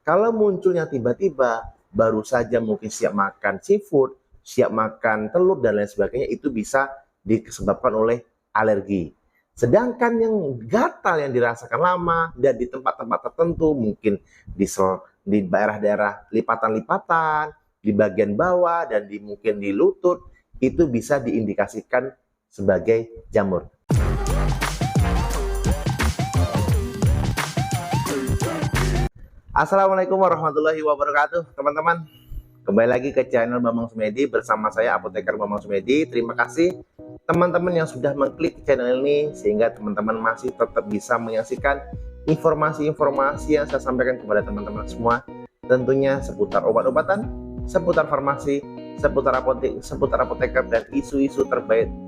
Kalau munculnya tiba-tiba, baru saja mungkin siap makan seafood, siap makan telur dan lain sebagainya, itu bisa disebabkan oleh alergi. Sedangkan yang gatal yang dirasakan lama dan di tempat-tempat tertentu, mungkin di daerah-daerah lipatan-lipatan, di bagian bawah dan mungkin di lutut, itu bisa diindikasikan sebagai jamur. Assalamualaikum warahmatullahi wabarakatuh, teman-teman. Kembali lagi ke channel Bambang Sumedi bersama saya Apoteker Bambang Sumedi. Terima kasih teman-teman yang sudah mengklik channel ini sehingga teman-teman masih tetap bisa menyaksikan informasi-informasi yang saya sampaikan kepada teman-teman semua. Tentunya seputar obat-obatan, seputar farmasi, seputar apoteker dan isu-isu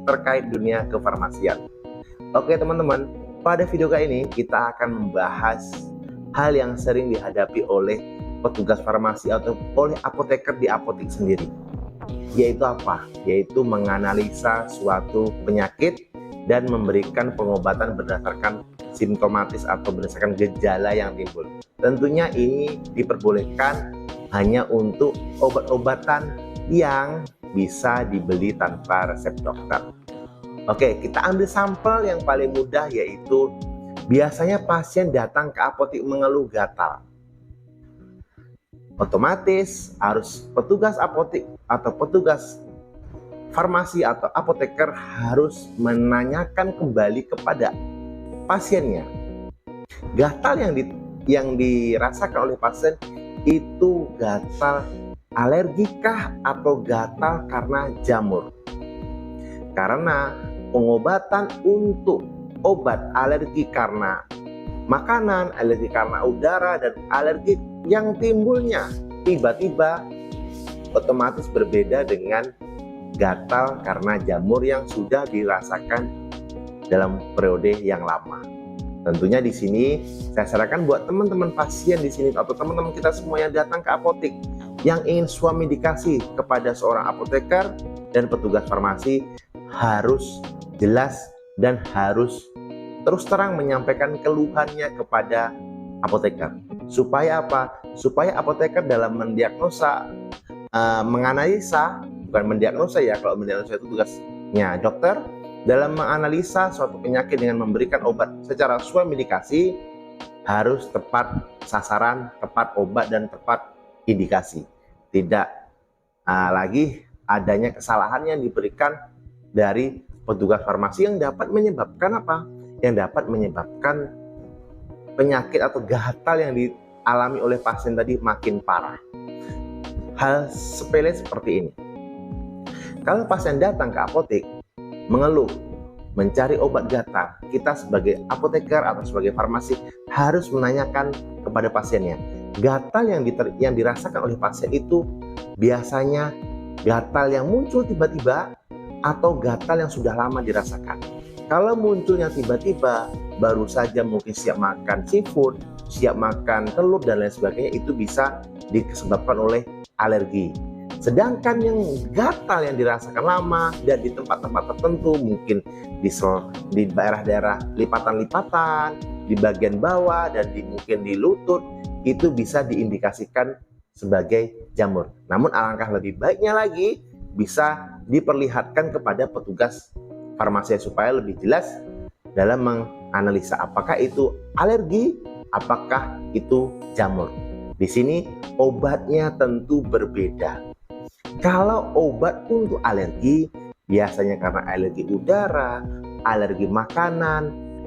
terkait dunia kefarmasian. Oke teman-teman, pada video kali ini kita akan membahas hal yang sering dihadapi oleh petugas farmasi atau oleh apoteker di apotek sendiri, yaitu apa? Yaitu menganalisa suatu penyakit dan memberikan pengobatan berdasarkan simptomatis atau berdasarkan gejala yang timbul. Tentunya ini diperbolehkan hanya untuk obat-obatan yang bisa dibeli tanpa resep dokter. Oke, kita ambil sampel yang paling mudah, yaitu biasanya pasien datang ke apotek mengeluh gatal. Otomatis harus petugas apotek atau petugas farmasi atau apoteker harus menanyakan kembali kepada pasiennya, gatal yang dirasakan oleh pasien itu gatal alergikah atau gatal karena jamur. Karena pengobatan untuk obat alergi karena makanan, alergi karena udara, dan alergi yang timbulnya tiba-tiba otomatis berbeda dengan gatal karena jamur yang sudah dirasakan dalam periode yang lama. Tentunya di sini saya sarankan buat teman-teman pasien di sini atau teman-teman kita semua yang datang ke apotek yang ingin swamidikasi kepada seorang apoteker dan petugas farmasi harus jelas dan harus terus terang menyampaikan keluhannya kepada apoteker. Supaya apa? Supaya apoteker dalam mendiagnosa, menganalisa, bukan mendiagnosa ya, kalau mendiagnosa itu tugasnya dokter, dalam menganalisa suatu penyakit dengan memberikan obat secara swamidikasi harus tepat sasaran, tepat obat, dan tepat indikasi. Tidak lagi adanya kesalahan yang diberikan dari petugas farmasi yang dapat menyebabkan apa? Yang dapat menyebabkan penyakit atau gatal yang dialami oleh pasien tadi makin parah. Hal sepele seperti ini. Kalau pasien datang ke apotek mengeluh, mencari obat gatal, kita sebagai apoteker atau sebagai farmasi harus menanyakan kepada pasiennya, gatal yang dirasakan oleh pasien itu biasanya gatal yang muncul tiba-tiba atau gatal yang sudah lama dirasakan. Kalau munculnya tiba-tiba, baru saja mungkin siap makan seafood, siap makan telur dan lain sebagainya, itu bisa disebabkan oleh alergi. Sedangkan yang gatal yang dirasakan lama dan di tempat-tempat tertentu, mungkin di daerah-daerah lipatan-lipatan, di bagian bawah dan mungkin di lutut, itu bisa diindikasikan sebagai jamur. Namun alangkah lebih baiknya lagi bisa diperlihatkan kepada petugas farmasi supaya lebih jelas dalam menganalisa apakah itu alergi, apakah itu jamur. Di sini obatnya tentu berbeda. Kalau obat untuk alergi biasanya karena alergi udara, alergi makanan,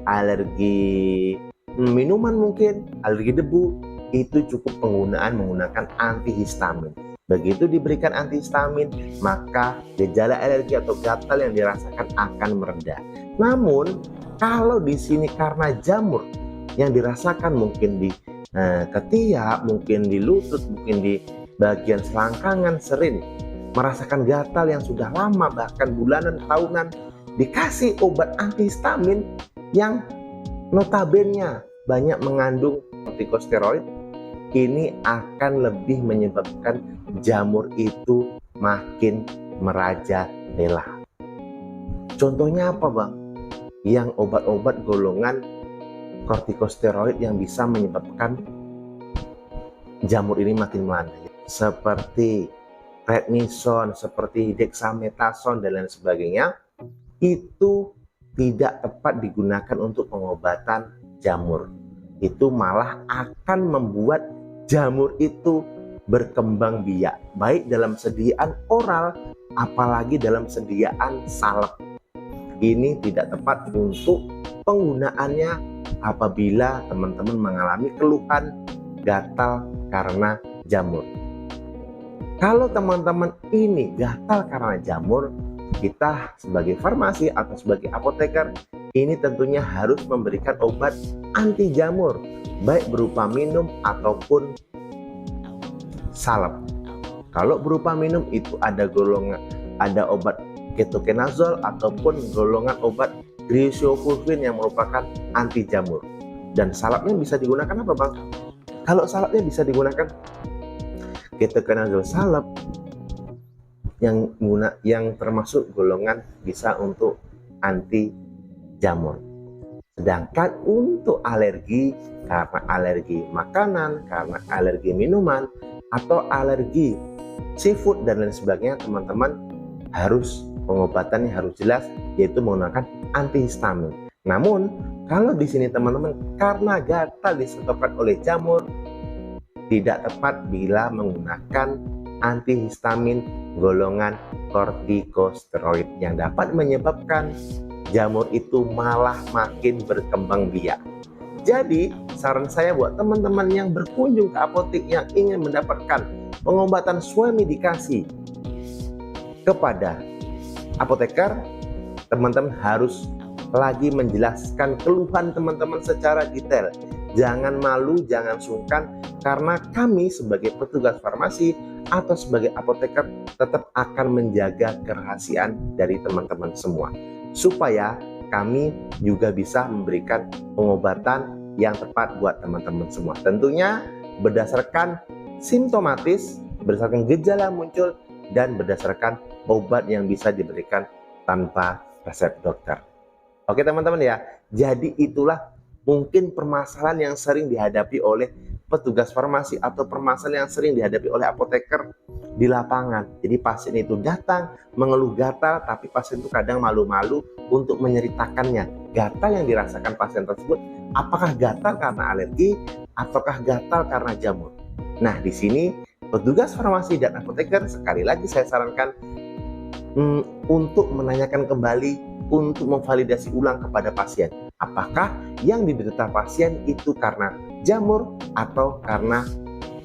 alergi minuman mungkin, alergi debu, itu cukup menggunakan antihistamin. Begitu diberikan antihistamin, maka gejala alergi atau gatal yang dirasakan akan mereda. Namun, kalau di sini karena jamur yang dirasakan mungkin di ketiak, mungkin di lutut, mungkin di bagian selangkangan, sering merasakan gatal yang sudah lama, bahkan bulanan, tahunan, dikasih obat antihistamin yang notabene banyak mengandung kortikosteroid, ini akan lebih menyebabkan jamur itu makin merajalela. Contohnya apa bang? Yang obat-obat golongan kortikosteroid yang bisa menyebabkan jamur ini makin melanda, seperti prednison, seperti dexamethasone dan lain sebagainya, itu tidak tepat digunakan untuk pengobatan jamur. Itu malah akan membuat jamur itu berkembang biak, baik dalam sediaan oral apalagi dalam sediaan salep. Ini tidak tepat untuk penggunaannya apabila teman-teman mengalami keluhan gatal karena jamur. Kalau teman-teman ini gatal karena jamur, kita sebagai farmasi atau sebagai apoteker ini tentunya harus memberikan obat anti jamur, baik berupa minum ataupun salep. Kalau berupa minum itu ada obat ketoconazole ataupun golongan obat griseofulvin yang merupakan anti jamur. Dan salepnya bisa digunakan apa, Bang? Kalau salepnya bisa digunakan ketoconazole salep yang termasuk golongan bisa untuk anti jamur. Sedangkan untuk alergi, karena alergi makanan, karena alergi minuman, atau alergi seafood dan lain sebagainya, teman-teman harus pengobatannya harus jelas, yaitu menggunakan antihistamin. Namun kalau di sini teman-teman karena gatal disebabkan oleh jamur, tidak tepat bila menggunakan antihistamin golongan kortikosteroid yang dapat menyebabkan jamur itu malah makin berkembang biak. Jadi saran saya buat teman-teman yang berkunjung ke apotek yang ingin mendapatkan pengobatan sesuai medikasi kepada apoteker, teman-teman harus lagi menjelaskan keluhan teman-teman secara detail. Jangan malu, jangan sungkan, karena kami sebagai petugas farmasi atau sebagai apoteker tetap akan menjaga kerahasiaan dari teman-teman semua, supaya kami juga bisa memberikan pengobatan yang tepat buat teman-teman semua. Tentunya berdasarkan simptomatis, berdasarkan gejala muncul, dan berdasarkan obat yang bisa diberikan tanpa resep dokter. Oke teman-teman ya, jadi itulah mungkin permasalahan yang sering dihadapi oleh petugas farmasi atau permasalahan yang sering dihadapi oleh apoteker di lapangan. Jadi pasien itu datang mengeluh gatal, tapi pasien itu kadang malu-malu untuk menceritakannya. Gatal yang dirasakan pasien tersebut, apakah gatal karena alergi ataukah gatal karena jamur? Nah, di sini petugas farmasi dan apoteker sekali lagi saya sarankan untuk menanyakan kembali, untuk memvalidasi ulang kepada pasien, apakah yang diderita pasien itu karena jamur atau karena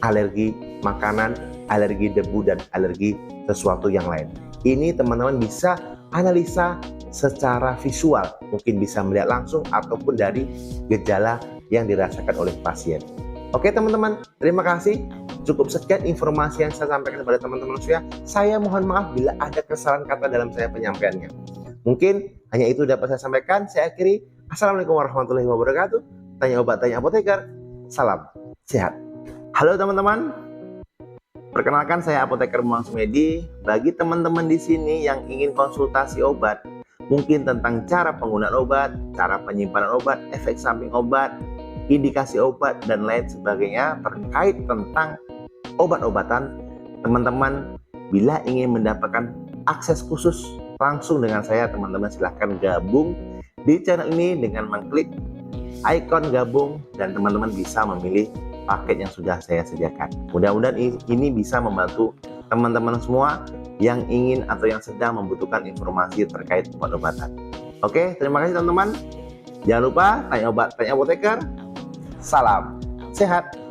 alergi makanan, alergi debu, dan alergi sesuatu yang lain. Ini teman-teman bisa analisa secara visual, mungkin bisa melihat langsung ataupun dari gejala yang dirasakan oleh pasien. Oke teman-teman, terima kasih. Cukup sekian informasi yang saya sampaikan kepada teman-teman semua. Saya mohon maaf bila ada kesalahan kata dalam saya penyampaiannya. Mungkin hanya itu dapat saya sampaikan. Saya akhiri. Assalamualaikum warahmatullahi wabarakatuh. Tanya obat, tanya apoteker. Salam sehat. Halo teman-teman. Perkenalkan, saya apoteker Muhammad Sumedi. Bagi teman-teman di sini yang ingin konsultasi obat, mungkin tentang cara penggunaan obat, cara penyimpanan obat, efek samping obat, indikasi obat, dan lain sebagainya terkait tentang obat-obatan, teman-teman bila ingin mendapatkan akses khusus langsung dengan saya, teman-teman silahkan gabung di channel ini dengan mengklik icon gabung, dan teman-teman bisa memilih paket yang sudah saya sediakan. Mudah-mudahan ini bisa membantu teman-teman semua yang ingin atau yang sedang membutuhkan informasi terkait obat-obatan. Oke, terima kasih teman-teman. Jangan lupa tanya obat, tanya apoteker. Salam sehat.